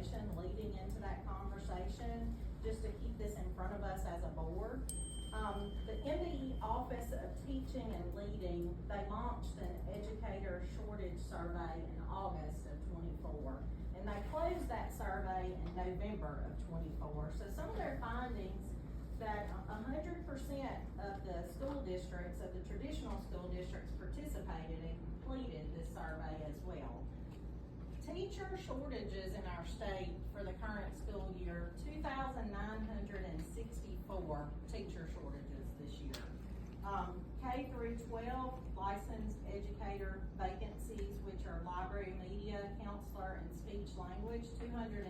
evaluation leading into that conversation, just to keep this in front of us as a board. The MDE Office of Teaching and Leading, they launched an educator shortage survey in August of 24, and they closed that survey in November of 24. So some of their findings, that 100% of the school districts, of the traditional school districts, participated and completed this survey as well. Teacher shortages in our state for the current school year, 2,964 teacher shortages this year. K through 12 licensed educator vacancies, which are library, media, counselor, and speech language, 228.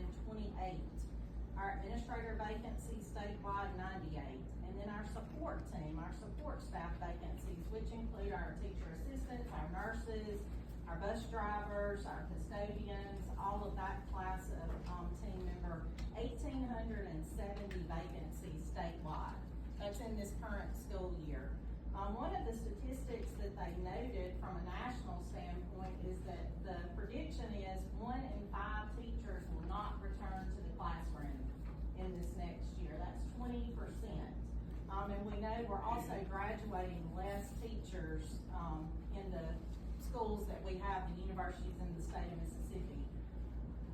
Our administrator vacancies statewide, 98. And then our support team, our support staff vacancies, which include our teacher assistants, our nurses, our bus drivers, our custodians, all of that class of team member, 1,870 vacancies statewide. That's in this current school year. One of the statistics that they noted from a national standpoint is that the prediction is 1 in 5 teachers will not return to the classroom in this next year. That's 20%. And we know we're also graduating less teachers in the schools that we have, the universities in the state of Mississippi.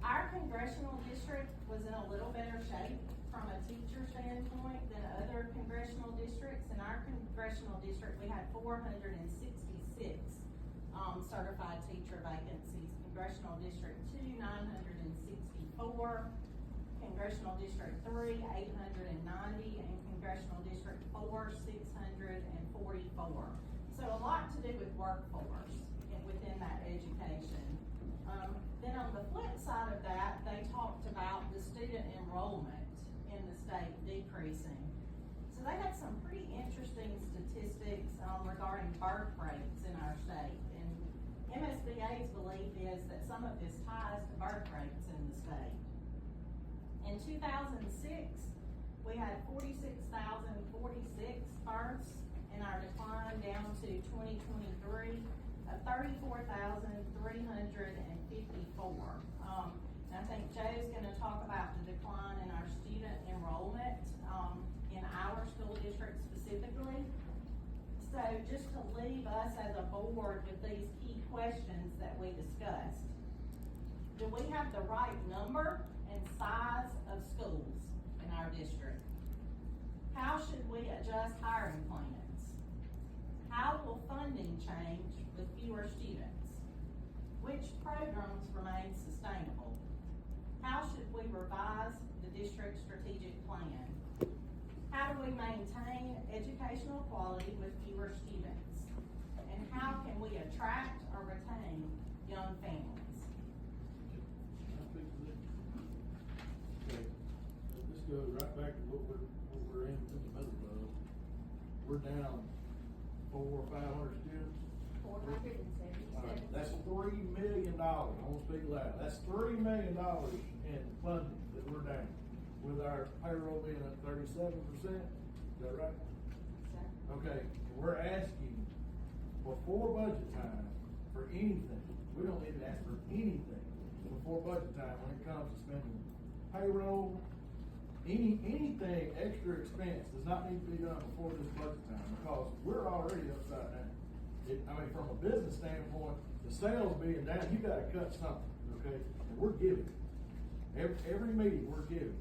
Our congressional district was in a little better shape from a teacher standpoint than other congressional districts. In our congressional district, we had 466 certified teacher vacancies. Congressional District 2, 964. Congressional District 3, 890. And Congressional District 4, 644. So a lot to do with workforce within that education. Then on the flip side of that, they talked about the student enrollment in the state decreasing. So they had some pretty interesting statistics regarding birth rates in our state. And MSBA's belief is that some of this ties to birth rates in the state. In 2006, we had 46,046 births, and our decline down to 2023 of 34,354. And I think Joe's going to talk about the decline in our student enrollment in our school district specifically. So just to leave us as a board with these key questions that we discussed. Do we have the right number and size of schools in our district? How should we adjust hiring plans? How will funding change with fewer students? Which programs remain sustainable? How should we revise the district's strategic plan? How do we maintain educational quality with fewer students? And how can we attract or retain young families? Okay, this goes right back to what we're in the middle of. We're down 400 or 500 students. 477. All right, that's $3 million. I won't speak loud. That's $3 million in funding that we're down, with our payroll being at 37%. Is that right? Okay, we're asking before budget time for anything. We don't need to ask for anything before budget time when it comes to spending payroll. Anything extra expense does not need to be done before this budget time, because we're already upside down. From a business standpoint, the sales being down, you gotta cut something, okay? And we're giving. Every meeting, we're giving.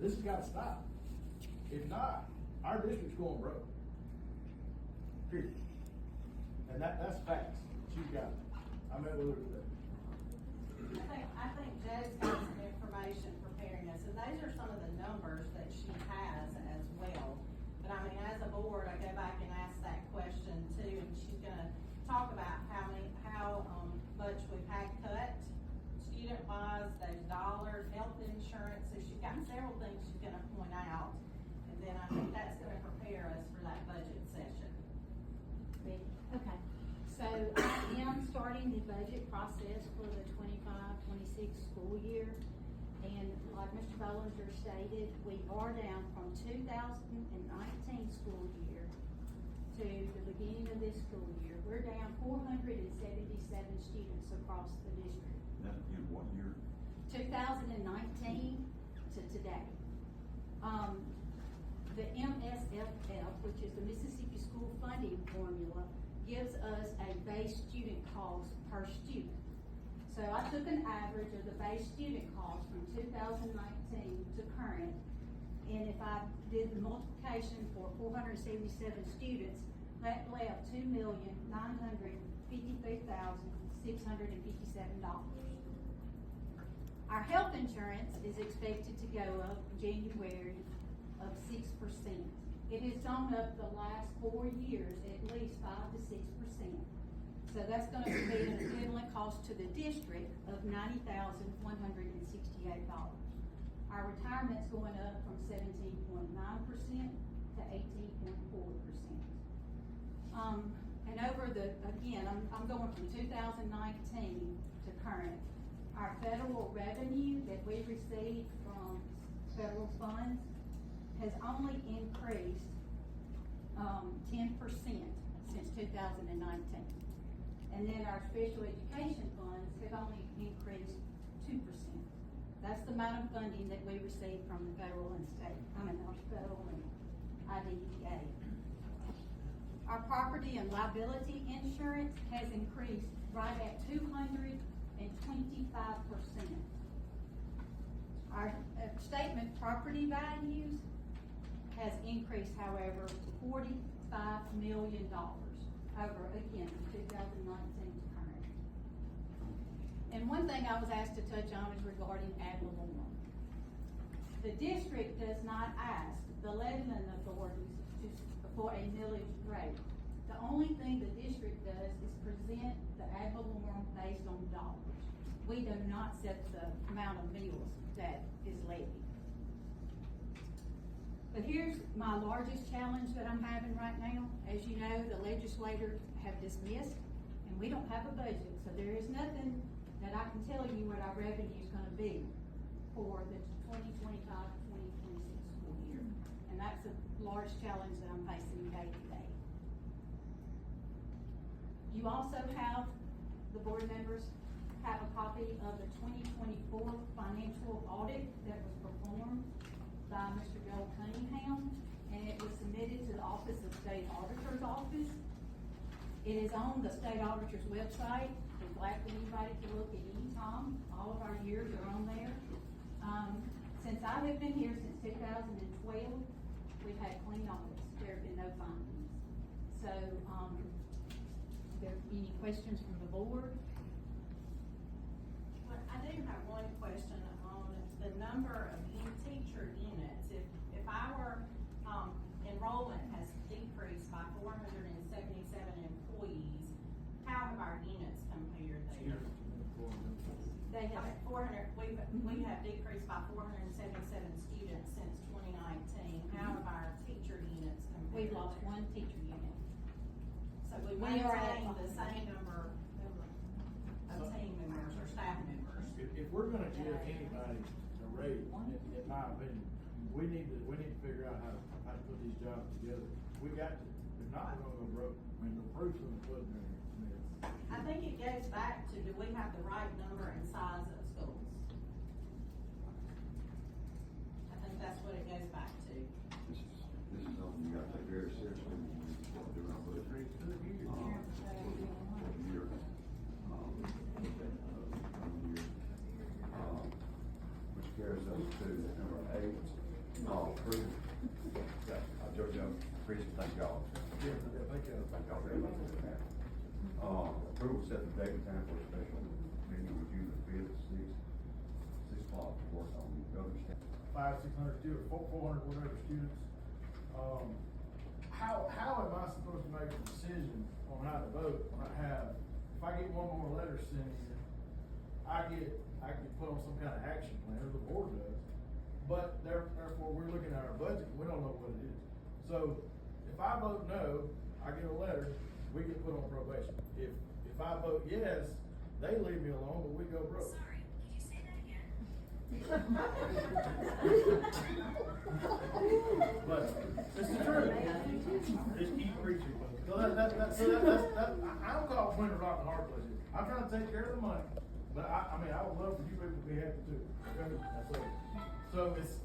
This has gotta stop. If not, our district's going broke. Period. And that's facts. She's got it. I met with her today. I think Joe's got some information preparing us, and those are some of the numbers that she has as well. But I mean, as a board, I go back and ask that question too, and she's gonna talk about how much we've had cut, student-wise, those dollars, health insurance. So she's got several things she's gonna point out, and then I think that's gonna prepare us for that budget session. Okay, so I am starting the budget process for the 25-26 school year. And like Mr. Bollinger stated, we are down from 2019 school year to the beginning of this school year. We're down 477 students across the district. That in 1 year? 2019 to today. The MSFF, which is the Mississippi School Funding Formula, gives us a base student cost per student. So I took an average of the base student cost from 2019 to current, and if I did the multiplication for 477 students, that left $2,953,657. Our health insurance is expected to go up January of 6%. It has gone up the last 4 years at least 5 to 6%. So that's gonna be an equivalent cost to the district of $90,168. Our retirement's going up from 17.9% to 18.4%. And over the, again, I'm going from 2019 to current. Our federal revenue that we receive from federal funds has only increased 10% since 2019. And then our special education funds have only increased 2%. That's the amount of funding that we receive from the federal and state, our federal and IDEA. Our property and liability insurance has increased right at 225%. Our statement property values has increased, however, $45 million over, again, 2019 to current. And one thing I was asked to touch on is regarding ad valorem. The district does not ask the levying authorities for a millage rate. The only thing the district does is present the ad valorem based on dollars. We do not set the amount of mills that is levied. But here's my largest challenge that I'm having right now. As you know, the legislators have dismissed, and we don't have a budget, so there is nothing that I can tell you what our revenue is gonna be for the 2025-2026 school year. And that's a large challenge that I'm facing day to day. You also have, the board members have a copy of the 2024 financial audit that was performed by Mr. Joel Cunningham, and it was submitted to the Office of State Auditor's Office. It is on the State Auditor's website. We're glad for anybody to look at any time. All of our years are on there. Since I have been here since 2012, we've had clean audits. There have been no findings. So, are there any questions from the board? Well, I do have one question on the number of teacher units. If our, enrollment has decreased by 477 employees, how have our units compared there? They have, We have decreased by 477 students since 2019. How have our teacher units compared? we've lost one teacher unit. So we We are at- maintain the same number of team members or staff members. If we're gonna give anybody a raise, in my opinion, we need to figure out how to put these jobs together. We got to, if not, we're gonna go broke. I mean, the proof's in the pudding there. I think it goes back to, do we have the right number and size of schools? I think that's what it goes back to. This is something you gotta take very seriously when we start doing our budget. For the year. Which carries us to number 8, approval. I judge you, appreciate, thank y'all. Yeah, thank you. Thank y'all very much for that. Approval set the date and time for a special meeting with June the 5th at 6 o'clock to work on the governor's. 500, 600 students, 400 whatever students. How am I supposed to make a decision on how to vote when I have, if I get one more letter sent in, I get put on some kind of action plan, or the board does, but therefore, we're looking at our budget, we don't know what it is. So, if I vote no, I get a letter, we get put on probation. If I vote yes, they leave me alone, but we go broke. Sorry, could you say that again? But it's the truth. Just keep preaching, folks. So I don't call Winter Rock a hard place. I'm trying to take care of the money, But I mean, I would love for you people to be happy too, okay? That's all. So it's,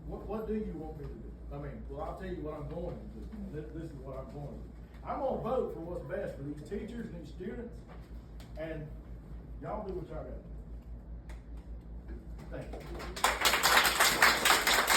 what do you want me to do? I mean, well, I'll tell you what I'm going to do. This is what I'm going to do. I'm gonna vote for what's best for these teachers and these students, and y'all do what y'all got to do. Thank you.